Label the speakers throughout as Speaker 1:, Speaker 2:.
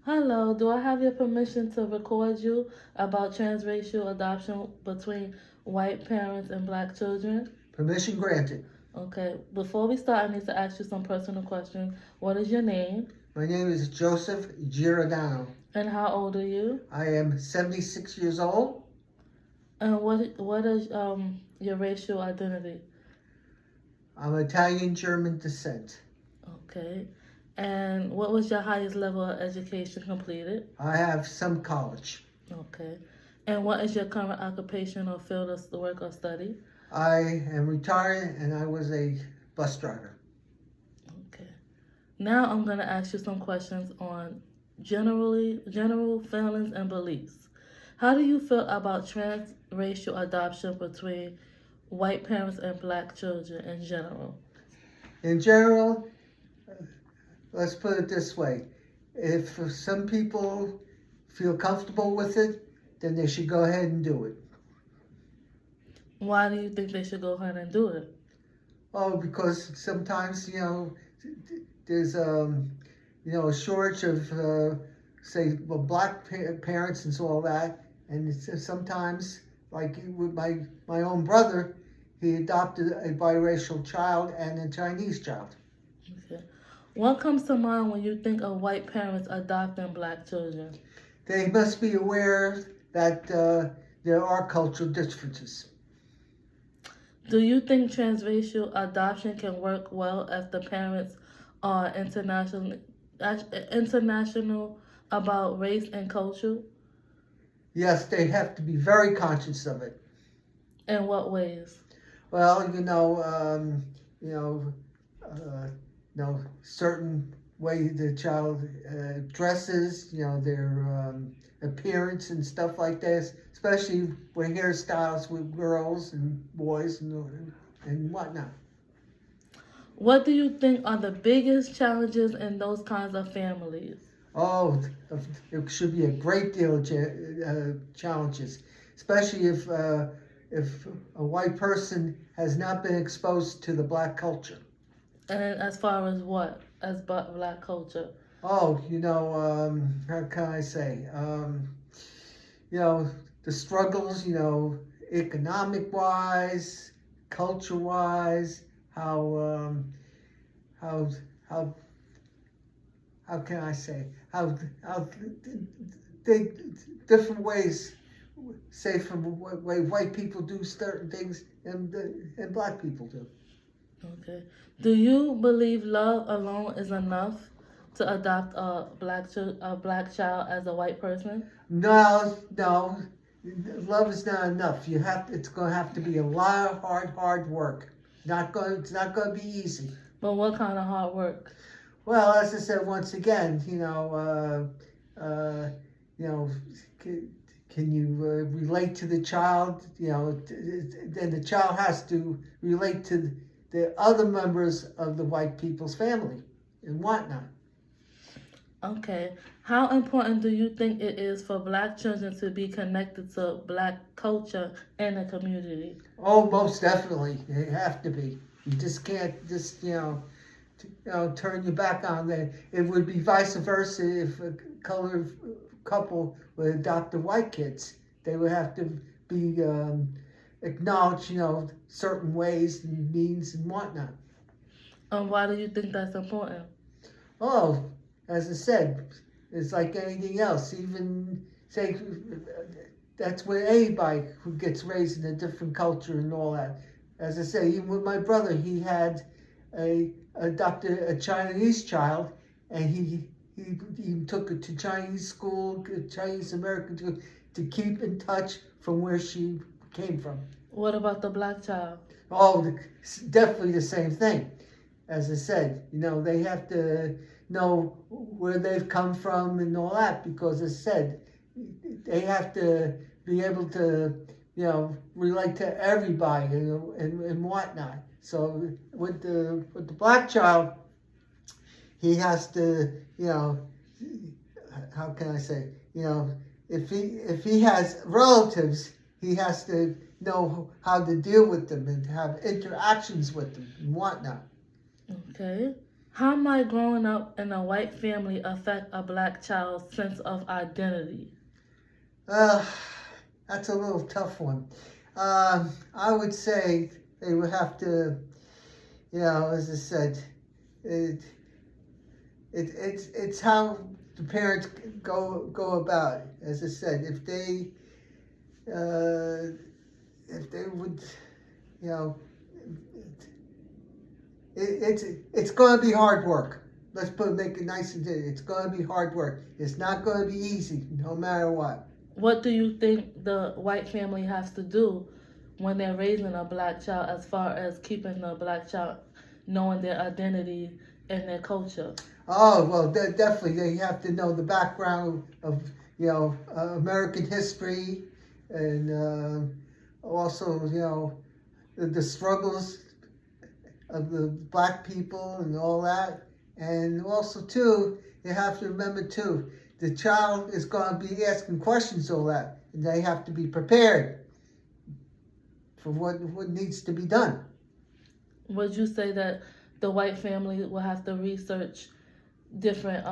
Speaker 1: Hello, do I have your permission to record you about transracial adoption between white parents and black children?
Speaker 2: Permission granted.
Speaker 1: Okay, before we start, I need to ask you some personal questions. What is your name?
Speaker 2: My name is Joseph Giordano.
Speaker 1: And how old are you?
Speaker 2: I am 76 years old.
Speaker 1: And what is your racial identity?
Speaker 2: I'm Italian German descent.
Speaker 1: Okay. And what was your highest level of education completed?
Speaker 2: I have some college.
Speaker 1: Okay. And what is your current occupation or field of work or study?
Speaker 2: I am retired and I was a bus driver.
Speaker 1: Okay. Now I'm going to ask you some questions on general feelings and beliefs. How do you feel about transracial adoption between white parents and black children in general?
Speaker 2: In general, let's put it this way. If some people feel comfortable with it, then they should go ahead and do it.
Speaker 1: Why do you think they should go ahead and do it?
Speaker 2: Oh, because sometimes, there's, a shortage of, say, well, black parents and so all that. And sometimes, like with my own brother, he adopted a biracial child and a Chinese child.
Speaker 1: Okay. What comes to mind when you think of white parents adopting black children?
Speaker 2: They must be aware that there are cultural differences.
Speaker 1: Do you think transracial adoption can work well if the parents are international about race and culture?
Speaker 2: Yes, they have to be very conscious of it.
Speaker 1: In what ways?
Speaker 2: Well, certain way the child dresses, their appearance and stuff like this, especially with hairstyles with girls and boys and whatnot.
Speaker 1: What do you think are the biggest challenges in those kinds of families?
Speaker 2: Oh, it should be a great deal of challenges, especially if a white person has not been exposed to the black culture.
Speaker 1: And as far as what? As black culture?
Speaker 2: Oh, how can I say? The struggles, economic wise, culture wise, how how how can I say how they different ways, say from the way white people do certain things and black people do.
Speaker 1: Okay. Do you believe love alone is enough to adopt a black child as a white person?
Speaker 2: No, no, love is not enough. It's going to have to be a lot of hard work. It's not going to be easy.
Speaker 1: But what kind of hard work?
Speaker 2: Well, as I said once again, can you relate to the child? Then the child has to relate to the other members of the white people's family and whatnot.
Speaker 1: Okay. How important do you think it is for black children to be connected to black culture and the community?
Speaker 2: Oh, most definitely, they have to be. You just can't turn your back on them. It would be vice versa if a colored couple would adopt the white kids. They would have to be acknowledged, certain ways and means and whatnot.
Speaker 1: And why do you think that's important?
Speaker 2: Oh, as I said, it's like anything else. Even say that's with anybody who gets raised in a different culture and all that. As I say, even with my brother, he had adopted a Chinese child, and he took her to Chinese school, Chinese American school, to keep in touch from where she came from.
Speaker 1: What about the black child?
Speaker 2: Oh, definitely the same thing. As I said, they have to know where they've come from and all that, because as I said, they have to be able to, relate to everybody and whatnot. So with the black child, he has to, how can I say, if he has relatives, he has to know how to deal with them and have interactions with them and whatnot.
Speaker 1: Okay. How might growing up in a white family affect a black child's sense of identity?
Speaker 2: Uh, that's a little tough one. I would say they would have to, as I said, it, it's how the parents go about it. As I said, uh, if they would, you know, it's going to be hard work. Make it nice and easy. It's going to be hard work. It's not going to be easy, no matter what.
Speaker 1: What do you think the white family has to do when they're raising a black child as far as keeping the black child knowing their identity and their culture?
Speaker 2: Oh well, definitely they have to know the background of American history, and also the struggles of the black people and all that, and also too you have to remember too the child is going to be asking questions all that, and they have to be prepared for what needs to be done.
Speaker 1: Would you say that the white family will have to research different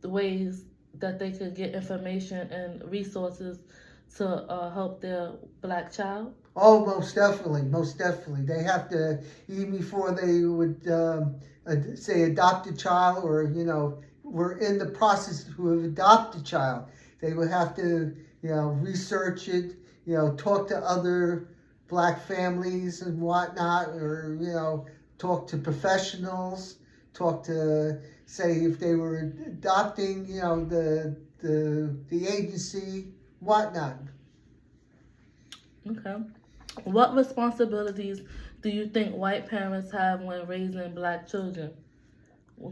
Speaker 1: ways that they could get information and resources to help their black child?
Speaker 2: Oh, most definitely, most definitely. They have to, even before they would say adopt a child, or we're in the process to adopt a child. They would have to research it, talk to other black families and whatnot, or talk to professionals, talk to, say, if they were adopting, the agency, whatnot.
Speaker 1: Okay. What responsibilities do you think white parents have when raising black children?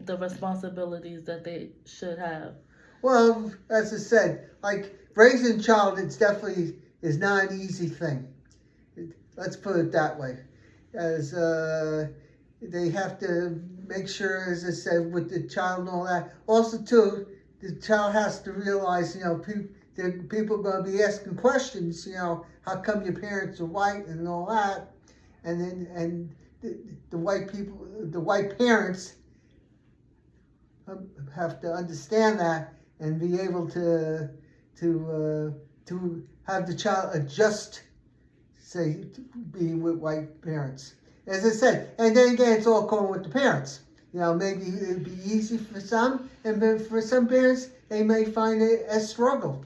Speaker 1: The responsibilities that they should have.
Speaker 2: Well, as I said, like raising a child, it's definitely is not an easy thing. Let's put it that way. As they have to make sure, as I said, with the child and all that. Also, too, the child has to realize, people are going to be asking questions. How come your parents are white and all that, and then the white people, the white parents have to understand that and be able to have the child adjust, say, being with white parents. As I said, and then again, it's all going with the parents. Maybe it'd be easy for some, and then for some parents, they may find it a struggle.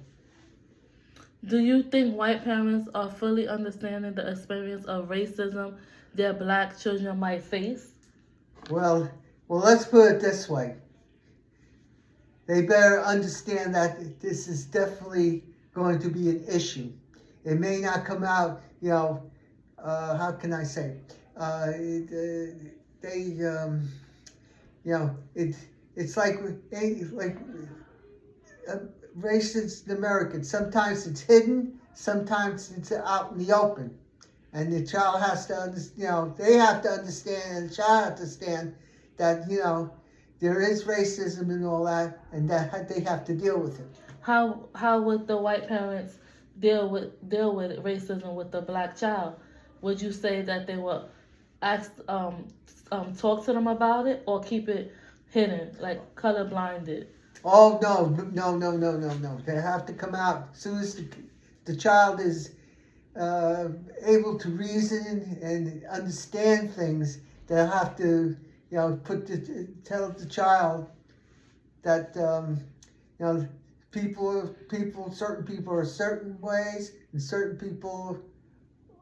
Speaker 1: Do you think white parents are fully understanding the experience of racism their black children might face?
Speaker 2: Well, let's put it this way. They better understand that this is definitely going to be an issue. It may not come out, how can I say? It's like racist Americans. Sometimes it's hidden, sometimes it's out in the open. And the child has to understand, they have to understand, and the child has to understand that, there is racism and all that, and that they have to deal with it.
Speaker 1: How would the white parents deal with racism with the black child? Would you say that they will ask talk to them about it, or keep it hidden, like color blinded?
Speaker 2: Oh no! They have to come out as soon as the child is able to reason and understand things. They'll have to tell the child that certain people are certain ways, and certain people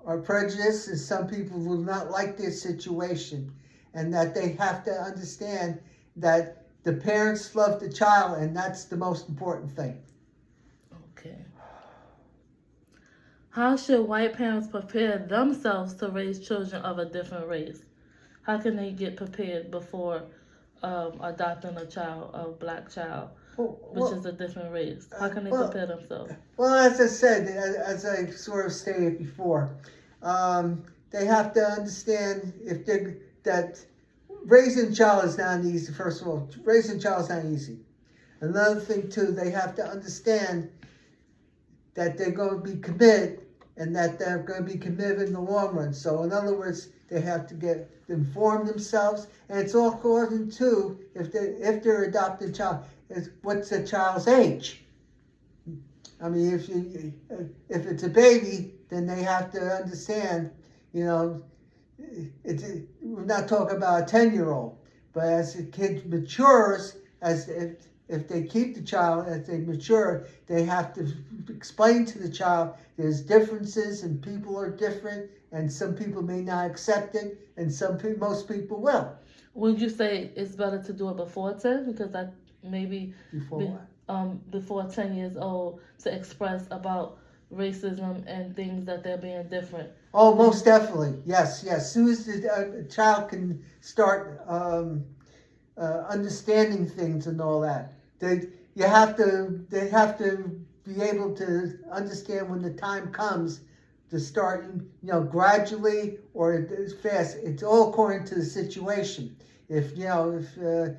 Speaker 2: are prejudiced, and some people will not like their situation, and that they have to understand that the parents love the child, and that's the most important thing.
Speaker 1: Okay. How should white parents prepare themselves to raise children of a different race? How can they get prepared before adopting a black child, which is a different race? How can they prepare themselves?
Speaker 2: Well, as I said, as I sort of stated before, they have to understand that raising a child is not easy. First of all, raising a child is not easy. Another thing too, they have to understand that they're going to be committed, and that they're going to be committed in the long run. So in other words, They have to get inform themselves, and it's all according to if they're adopted child, is what's the child's age. I mean, if it's a baby, then they have to understand, you know, we're not talking about a 10-year-old, but as the kid matures, as if they keep the child as they mature, they have to explain to the child there's differences and people are different, and some people may not accept it, and most people will.
Speaker 1: Would you say it's better to do it before 10? Because I maybe
Speaker 2: Before what?
Speaker 1: before 10 years old to express about racism and things that they're being different.
Speaker 2: Oh, most definitely. Yes, yes. As soon as the child can start understanding things and all that, they have to be able to understand when the time comes to start, gradually or as fast. It's all according to the situation. If the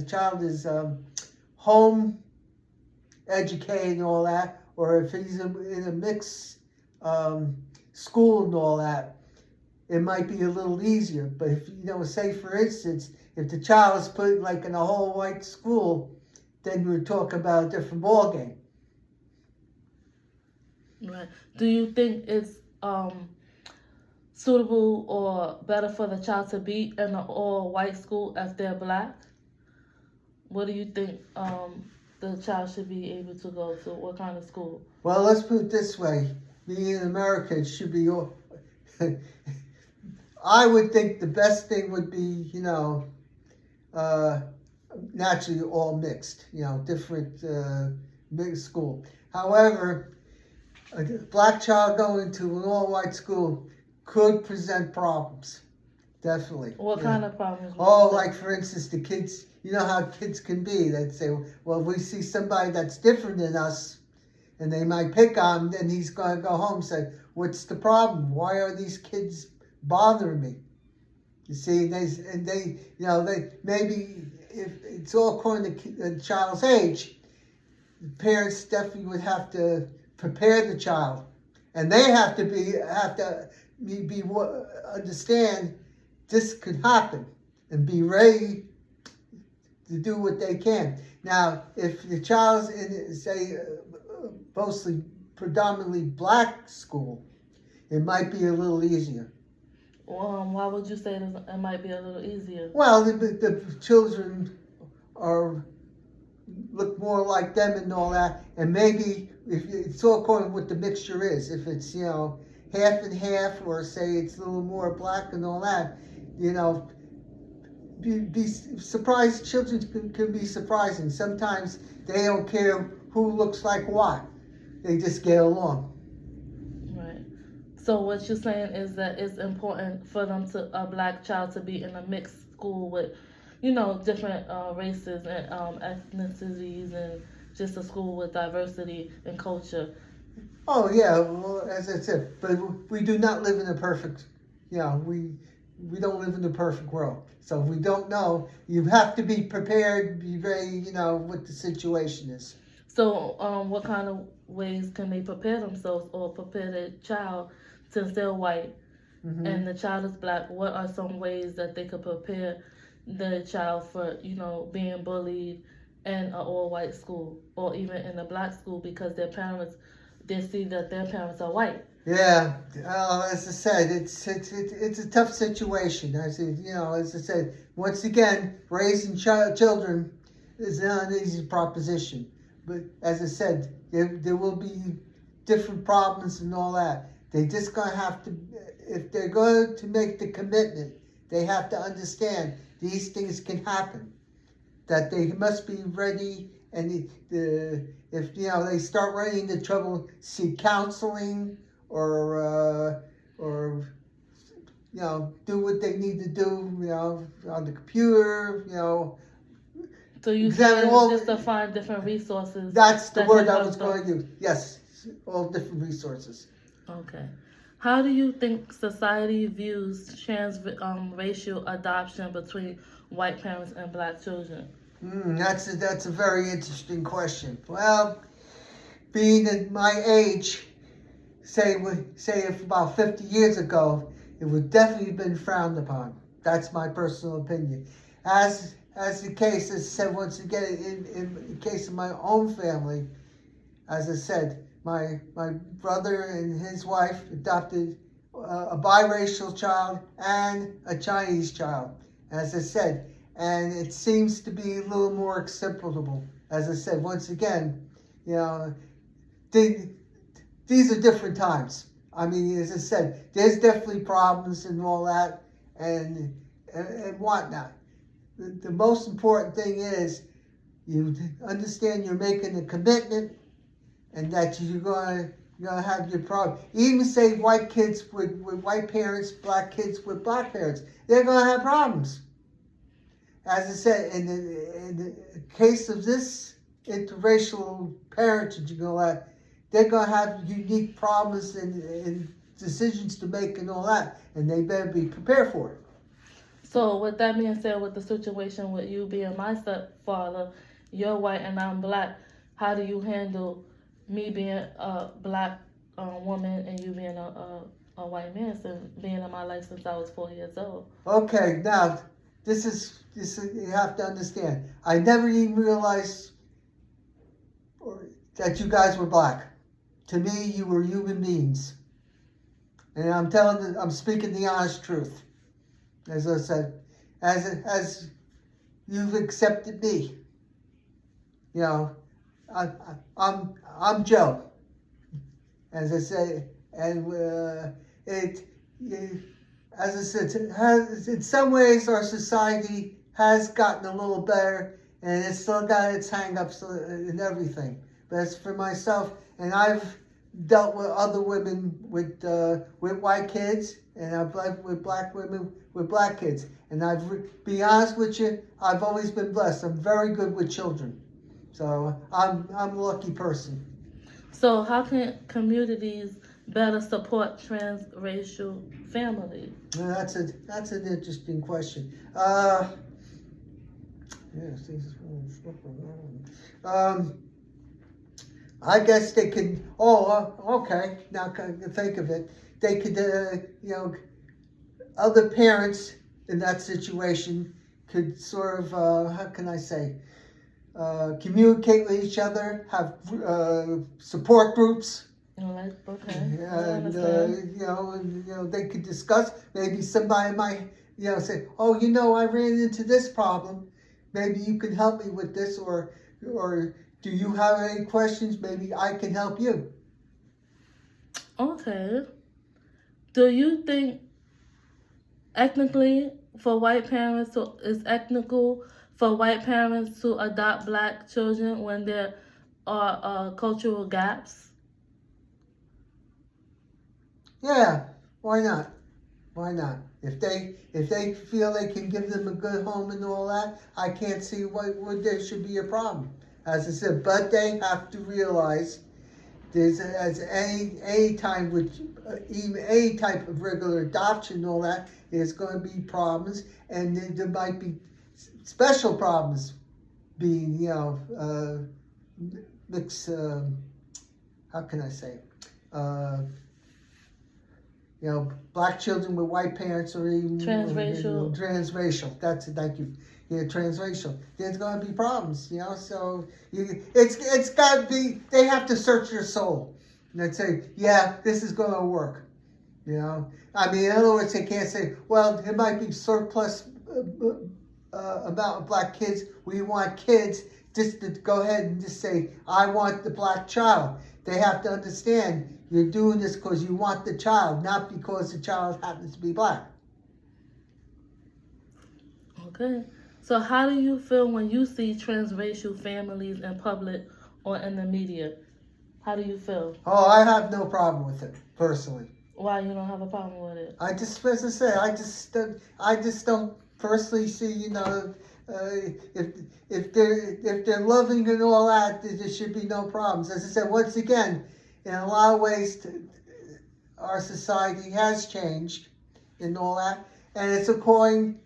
Speaker 2: child is home educated and all that, or if he's in a mixed school and all that, it might be a little easier. But if say for instance, if the child is put like in a whole white school, then we're talking about a different ballgame.
Speaker 1: Right. Do you think it's suitable or better for the child to be in an all-white school if they're black? What do you think the child should be able to go to? What kind of school?
Speaker 2: Well, let's put it this way. Being in America, it should be all... I would think the best thing would be, naturally all mixed, different mixed school. However, a black child going to an all-white school could present problems. Definitely.
Speaker 1: What kind of problems?
Speaker 2: Oh, like for instance, the kids, you know how kids can be. They'd say, well, if we see somebody that's different than us, and they might pick on him, then he's going to go home and say, what's the problem? Why are these kids bothering me? You see, they maybe if it's all according to the child's age, the parents definitely would have to prepare the child, and they have to understand this could happen and be ready to do what they can. Now, if the child's in, say, mostly predominantly black school, it might be a little easier.
Speaker 1: Why would you say it might be a little easier?
Speaker 2: Well, the children look more like them and all that, and maybe if it's all according to what the mixture is. If it's half and half, or say it's a little more black and all that, be surprised. Children can be surprising. Sometimes they don't care who looks like what. They just get along.
Speaker 1: Right. So what you're saying is that it's important for a black child to be in a mixed school with, different races and ethnicities, and just a school with diversity and culture.
Speaker 2: Oh yeah, well, as I said, but we do not live in a perfect, we don't live in a perfect world. So if we don't know, you have to be prepared, be very, what the situation is.
Speaker 1: So what kind of ways can they prepare themselves or prepare their child, since they're white and the child is black? What are some ways that they could prepare the child for, being bullied in an all-white school, or even in a black school, because they see that their parents are white?
Speaker 2: Yeah, as I said, it's a tough situation. As I said, once again, raising children is not an easy proposition. But as I said, there will be different problems and all that. They just gonna have to, if they're going to make the commitment, they have to understand these things can happen. That they must be ready, and if they start running into trouble, seek counseling, or do what they need to do, on the computer,
Speaker 1: So you said just to find different resources.
Speaker 2: That's the word I was going to use. Yes, all different resources.
Speaker 1: Okay. How do you think society views transracial adoption between white parents and black children?
Speaker 2: That's a very interesting question. Well, being at my age, say if about 50 years ago, it would definitely have been frowned upon. That's my personal opinion. As the case, as I said once again, in the case of my own family, as I said, my brother and his wife adopted a biracial child and a Chinese child, as I said, and it seems to be a little more acceptable. As I said, once again, you know, these are different times. I mean, as I said, there's definitely problems and all that, and whatnot. The most important thing is you understand you're making a commitment, and that you're gonna have your problem. Even say white kids with white parents, black kids with black parents, they're gonna have problems. As I said, in the case of this interracial parentage, they're gonna have unique problems and decisions to make and all that, and they better be prepared for it.
Speaker 1: So with that being said, with the situation with you being my stepfather, you're white and I'm black, how do you handle me being a black woman and you being a white man, since being in my life since I was 4 years old?
Speaker 2: Okay, now this is you have to understand. I never even realized that you guys were black. To me, you were human beings, and I'm speaking the honest truth. As I said, as you've accepted me, you know, I'm Joe. As I say, and as I said, in some ways our society has gotten a little better, and it's still got its hang-ups and everything. But as for myself, and I've dealt with other women with white kids, and I've dealt with black women with black kids. And be honest with you, I've always been blessed. I'm very good with children, so I'm a lucky person.
Speaker 1: So how can communities better support transracial families?
Speaker 2: That's an interesting question. I guess they could. Okay. Now think of it. They could, other parents in that situation could sort of, how can I say, communicate with each other, have support groups.
Speaker 1: Okay.
Speaker 2: And they could discuss. Maybe somebody might, say, "Oh, I ran into this problem. Maybe you can help me with this, or do you have any questions? Maybe I can help you."
Speaker 1: Okay. Do you think ethnically for white parents it's ethnical for white parents to adopt black children when there are cultural gaps?
Speaker 2: Yeah, why not? Why not? If they feel they can give them a good home and all that, I can't see why there should be a problem. As I said, but they have to realize there's as any time with even any type of regular adoption and all that, there's going to be problems, and there might be special problems being mixed. How can I say? Black children with white parents, or even
Speaker 1: Transracial.
Speaker 2: Transracial. That's it. Thank you. Transracial. There's going to be problems. So it's got to be. They have to search their soul and say, yeah, this is going to work. I mean, in other words, they can't say, well, it might be surplus amount of black kids. We want kids. Just to go ahead and just say, I want the black child. They have to understand you're doing this because you want the child, not because the child happens to be black.
Speaker 1: Okay. So how do you feel when you see transracial families in public or in the media? How do you feel?
Speaker 2: Oh, I have no problem with it, personally.
Speaker 1: Why you don't have a problem with it?
Speaker 2: As I say, I just don't personally see, if they're loving and all that, there should be no problems. As I said, once again, in a lot of ways, our society has changed and all that, and it's according,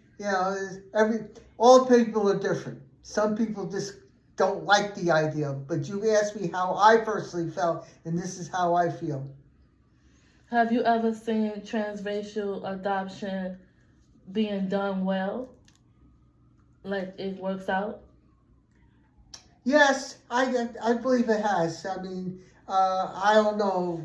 Speaker 2: all people are different. Some people just don't like the idea, but you asked me how I personally felt, and this is how I feel.
Speaker 1: Have you ever seen transracial adoption being done well? Like it works out?
Speaker 2: Yes, I believe it has. I mean, I don't know.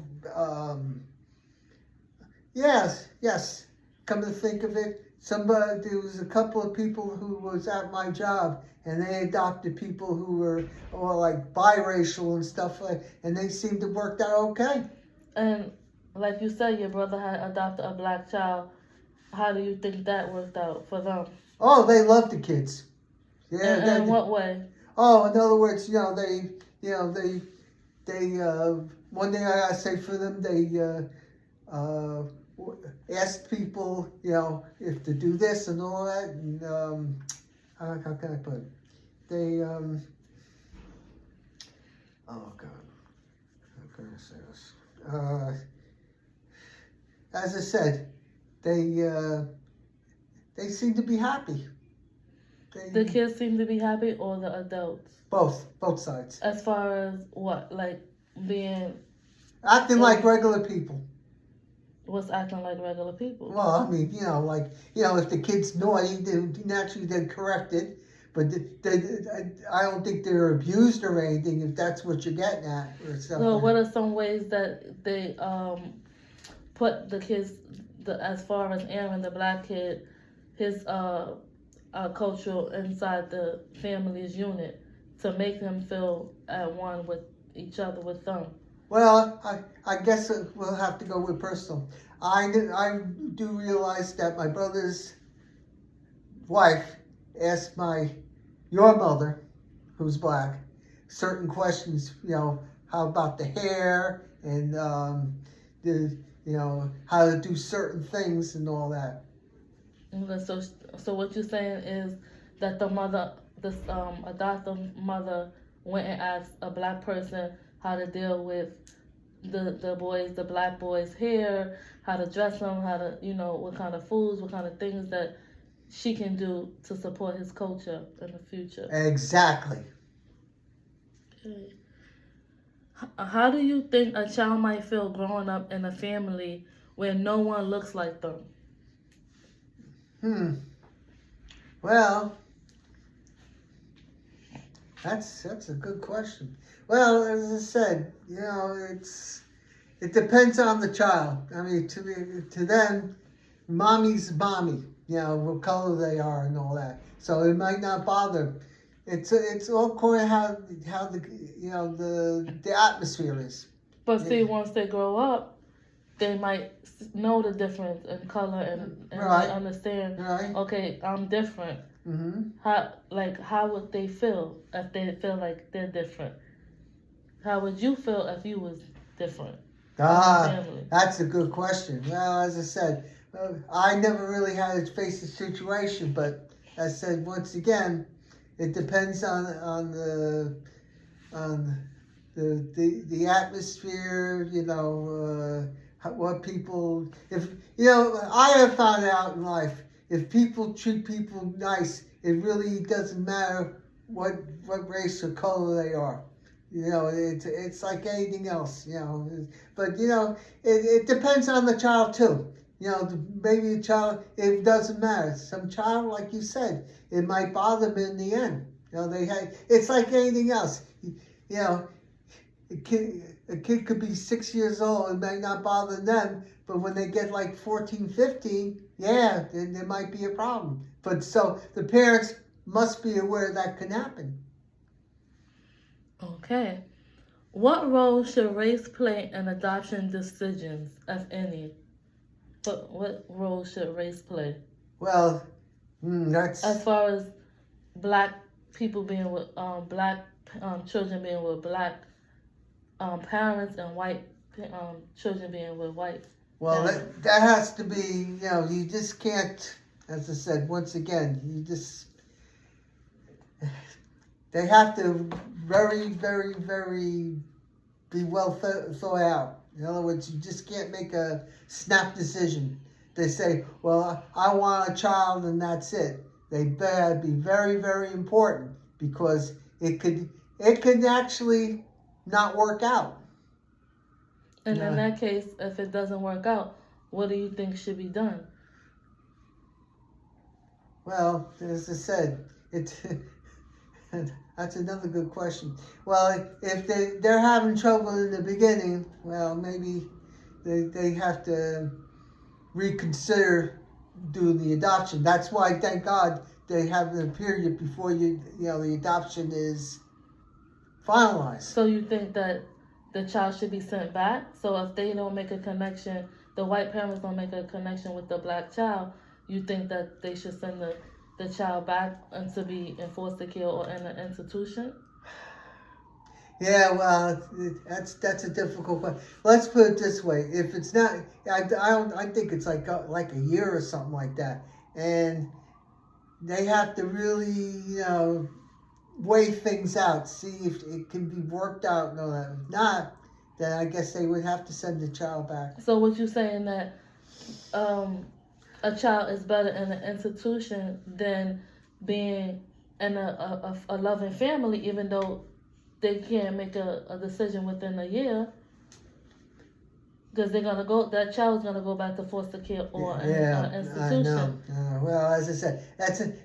Speaker 2: Yes, yes. Come to think of it, there was a couple of people who was at my job, and they adopted people who were like biracial and stuff and they seemed to work out okay.
Speaker 1: And like you said, your brother had adopted a black child. How do you think that worked out for them?
Speaker 2: Oh, they love the kids. Yeah,
Speaker 1: And in
Speaker 2: that.
Speaker 1: what way?
Speaker 2: Oh, in other words, they. One thing I gotta say for them, they asked people, if to do this and all that, and how can I put it? They. Oh God, how can I say this? As I said, they seem to be happy.
Speaker 1: The kids seem to be happy, or the adults?
Speaker 2: Both sides.
Speaker 1: As far as what, like being
Speaker 2: Acting like regular people.
Speaker 1: what's acting like regular people?
Speaker 2: Well, I mean, if the kid's naughty, naturally they're corrected. But I don't think they're abused or anything, if that's what you're getting at or something.
Speaker 1: So, what are some ways that they put the kids, as far as Aaron, the black kid, his cultural inside the family's unit to make them feel at one with each other, with them?
Speaker 2: Well, I guess we'll have to go with personal. I do realize that my brother's wife asked your mother, who's black, certain questions. How about the hair and how to do certain things and all that.
Speaker 1: Okay, so what you're saying is that the mother, this adoptive mother, went and asked a black person how to deal with the black boys' hair, how to dress them, how to, what kind of foods, what kind of things that she can do to support his culture in the future.
Speaker 2: Exactly.
Speaker 1: Okay. How do you think a child might feel growing up in a family where no one looks like them?
Speaker 2: Well, that's a good question. Well, as I said, it depends on the child. I mean, to them, mommy's mommy. What color they are and all that. So it might not bother. It's all according to how the atmosphere is.
Speaker 1: But see, once they grow up, they might know the difference in color and
Speaker 2: Right.
Speaker 1: they understand.
Speaker 2: Right.
Speaker 1: Okay, I'm different.
Speaker 2: Mm-hmm.
Speaker 1: How would they feel if they feel like they're different? How would you feel if you was different?
Speaker 2: That's a good question. Well, as I said, I never really had to face the situation, but as I said once again, it depends on the atmosphere. What people. If I have found out in life, if people treat people nice, it really doesn't matter what race or color they are. It's like anything else. But it depends on the child too. Maybe a child, it doesn't matter. Some child, like you said, it might bother them in the end. It's like anything else. A kid could be 6 years old, it may not bother them, but when they get like 14, 15, yeah, then there might be a problem. But so the parents must be aware that can happen.
Speaker 1: Okay. What role should race play in adoption decisions, if any? What role should race play?
Speaker 2: Well, that's...
Speaker 1: As far as black people being with black children being with black parents and white children being with white.
Speaker 2: Well, that has to be, you just can't, as I said, once again, they have to very, very, very be well thought out. In other words, you just can't make a snap decision. They say, well, I want a child and that's it. They better be very, very important because it could actually not work out.
Speaker 1: And in
Speaker 2: No.
Speaker 1: that case, if it doesn't work out, what do you think should be done?
Speaker 2: Well, as I said, it that's another good question. Well, if they're having trouble in the beginning, well, maybe they have to reconsider doing the adoption. That's why, thank God, they have a period before the adoption is finalized.
Speaker 1: So you think that the child should be sent back? So if they don't make a connection, the white parents don't make a connection with the black child, you think that they should send the child back and to be in foster care or in an institution?
Speaker 2: Yeah, well, that's a difficult question. Let's put it this way: if it's not, I think it's like a year or something like that, and they have to really, weigh things out, see if it can be worked out and all that. If not, then I guess they would have to send the child back.
Speaker 1: So what you saying that a child is better in an institution than being in a loving family, even though they can't make a decision within a year, because that child's gonna go back to foster care or an institution.
Speaker 2: I know. Well, as I said,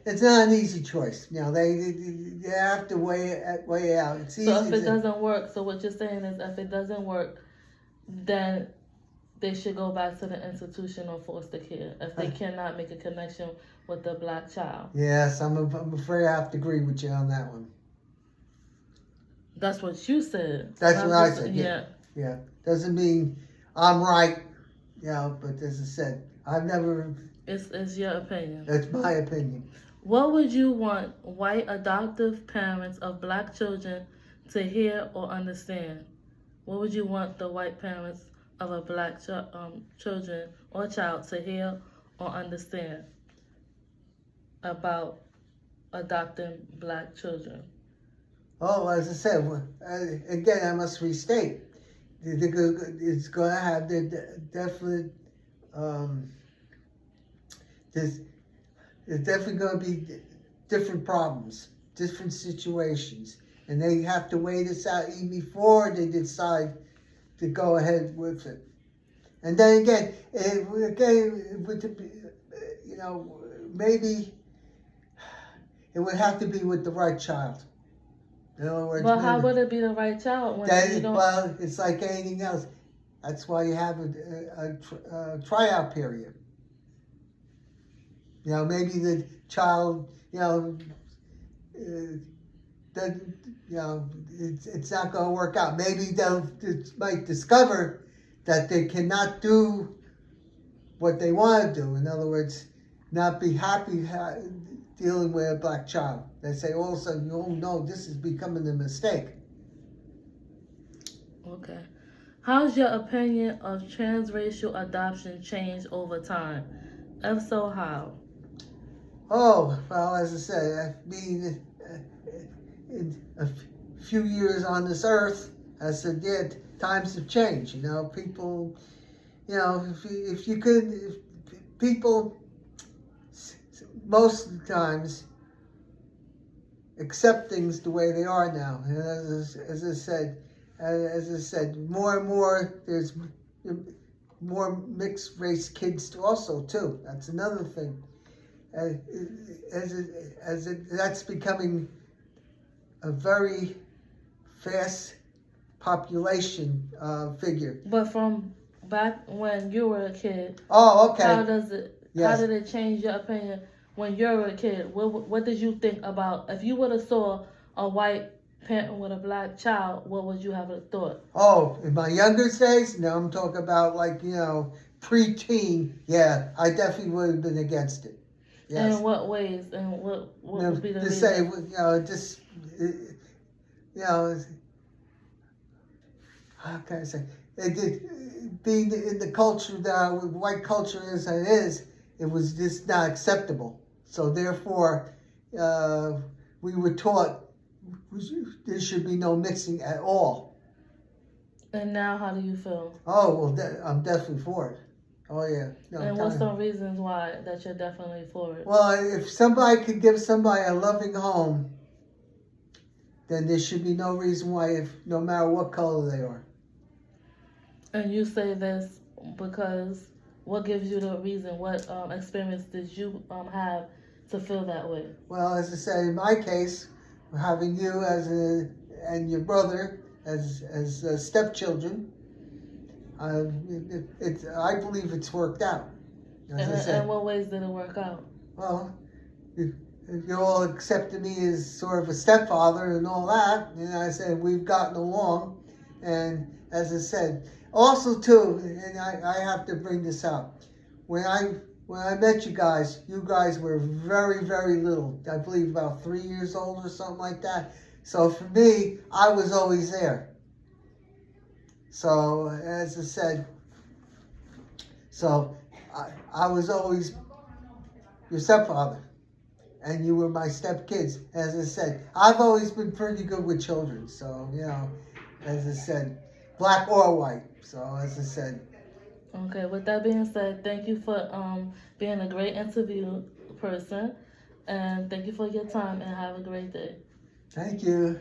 Speaker 2: it's not an easy choice. They have to weigh it out. It's easy.
Speaker 1: So if it doesn't work, so what you're saying is if it doesn't work, then they should go back to the institution or foster care if they cannot make a connection with the black child.
Speaker 2: Yes, I'm afraid I have to agree with you on that one.
Speaker 1: That's what you said.
Speaker 2: That's what I said. Yeah. Doesn't mean I'm right, but as I said, I've never.
Speaker 1: It's your opinion.
Speaker 2: That's my opinion.
Speaker 1: What would you want white adoptive parents of black children to hear or understand? What would you want the white parents of a black children or child to hear or understand about adopting black children?
Speaker 2: Oh, as I said, again, I must restate. It's going to have the definite. There's definitely going to be different problems, different situations, and they have to weigh this out even before they decide to go ahead with it. And then again, maybe it would have to be with the right child. In other words,
Speaker 1: well, how would it be the right child when you don't?
Speaker 2: Well, it's like anything else. That's why you have a tryout period. Maybe the child, it's not going to work out. Maybe might discover that they cannot do what they want to do. In other words, not be happy dealing with a black child. They say all of a sudden, oh no, this is becoming a mistake.
Speaker 1: Okay. How's your opinion of transracial adoption changed over time? If so, how?
Speaker 2: Oh, well, as I said, being in a few years on this earth, as I did, times have changed. People, if people, most of the times, accept things the way they are now. And as I said, more and more there's more mixed race kids also too. That's another thing. That's becoming a very fast population figure.
Speaker 1: But from back when you were a kid,
Speaker 2: oh, okay.
Speaker 1: How did it change your opinion when you were a kid? What did you think about if you would have saw a white parent with a black child? What would you have thought?
Speaker 2: Oh, in my younger days, no, I'm talking about pre-teen. Yeah, I definitely would have been against it. Yes.
Speaker 1: In what ways? And what would be the reason?
Speaker 2: How can I say? Being in the culture that white culture is, it was just not acceptable. So therefore, we were taught there should be no mixing at all.
Speaker 1: And now, how do you feel?
Speaker 2: Oh well, I'm definitely for it. Oh yeah. No,
Speaker 1: and what's some reasons why that you're definitely for it?
Speaker 2: Well, if somebody could give somebody a loving home, then there should be no reason why, no matter what color they are.
Speaker 1: And you say this because what gives you the reason? What experience did you have to feel that way?
Speaker 2: Well, as I said, in my case, having you and your brother as stepchildren, I believe it's worked out. As I
Speaker 1: And
Speaker 2: said,
Speaker 1: what ways did it work out?
Speaker 2: well, you, you all accepted me as sort of a stepfather and all that. And I said we've gotten along, and as I said, also too, and I have to bring this up. When I met you guys were very, very little. I believe about 3 years old or something like that. So for me, I was always there. So as I said, so I was always your stepfather, and you were my stepkids. As I said, I've always been pretty good with children. So as I said, black or white. So as I said,
Speaker 1: Okay, with that being said, thank you for being a great interview person, and thank you for your time, and have a great day.
Speaker 2: thank you.